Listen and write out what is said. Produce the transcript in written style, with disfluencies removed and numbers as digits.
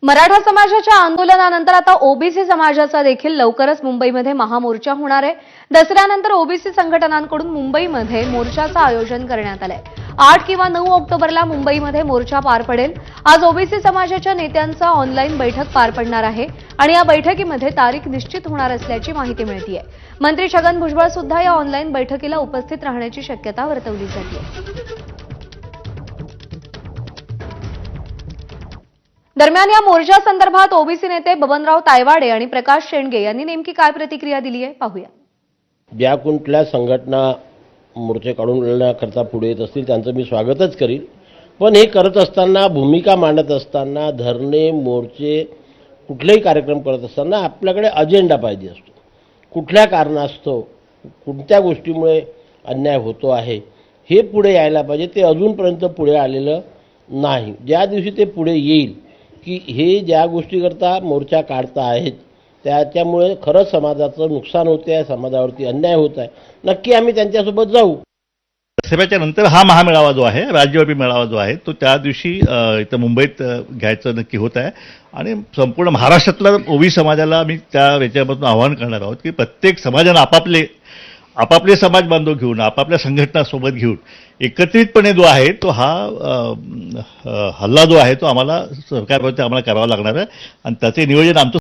मराठा समाजाच्या आंदोलनानंतर आता ओबीसी समाजाचा देखील लवकरच मुंबईमध्ये महामोर्चा होणार आहे। दसऱ्यानंतर ओबीसी संघटनांकडून मुंबईमध्ये मोर्चाचं आयोजन करण्यात आलंय। 8 किंवा 9 ऑक्टोबरला मुंबईमध्ये मोर्चा पार पडेल। आज ओबीसी समाजाच्या नेत्यांचा ऑनलाईन बैठक पार पडणार आहे आणि या बैठकीमध्ये तारीख निश्चित होणार असल्याची माहिती मिळतेय। मंत्री छगन भुजबळ सुद्धा या ऑनलाईन बैठकीला उपस्थित राहण्याची शक्यता वर्तवली जाते। दरम्यान या मोर्चा संदर्भात ओबीसी नेते बबनराव तायवाडे आणि प्रकाश शेंडगे यांनी नेमकी काय प्रतिक्रिया दिली आहे पाहूया। ज्या कुठल्या संघटना मोर्चे काढून लढण्याकरता पुढे येत असतील त्यांचं मी स्वागतच करीन, पण हे करत असताना, भूमिका मांडत असताना, धरणे मोर्चे कुठलेही कार्यक्रम करत असताना आपल्याकडे अजेंडा पाहिजे असतो। कुठल्या कारणास्तव कोणत्या गोष्टीमुळे अन्याय होतो आहे हे पुढे यायला पाहिजे। ते अजूनपर्यंत पुढे आलेलं नाही। ज्या दिवशी ते पुढे येईल की हे ज्या गोष्टीकरता मोर्चा काढता आहेत त्याच्यामुळे खरंच समाजाचं नुकसान होते आहे, समाजावरती अन्याय होत आहे, नक्की आम्ही त्यांच्यासोबत जाऊ। दसऱ्याच्या नंतर हा महामेळावा जो आहे, राज्यव्यापी मेळावा जो आहे, तो त्या दिवशी इथं मुंबईत घ्यायचं नक्की होत आहे आणि संपूर्ण महाराष्ट्रातल्या ओबीसी समाजाला आम्ही त्या याच्यामधून आवाहन करणार आहोत की प्रत्येक समाजानं आपापले समाज बांधव घेऊन, आपापल्या संघटनासोबत घेऊन एकत्रितपणे जो आहे तो हा हल्ला जो आहे तो आम्हाला सरकारवरती आम्हाला करावा लागणार आहे आणि त्याचे नियोजन आमचं